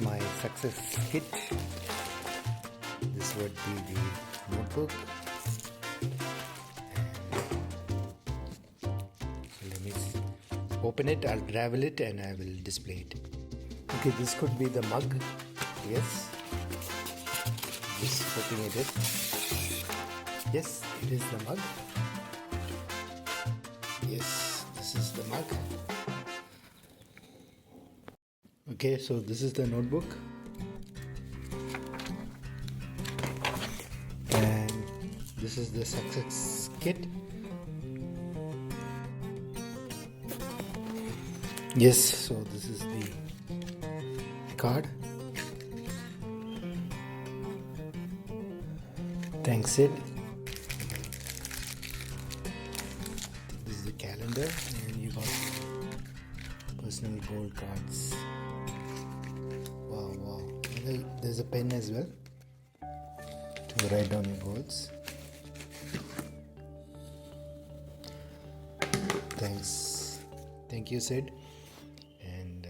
my success kit. This would be the notebook. So let me open it, I'll travel it and I will display it. Okay, this could be the mug. Yes. Just opening it. Yes, it is the mug. Yes, this is the mug. Okay, so this is the notebook. And this is the success kit. Yes, so this is the card. Thanks, Sid. This is the calendar, and you got personal gold cards. Wow, wow. There's a pen as well to write down your goals. Thanks. Thank you, Sid.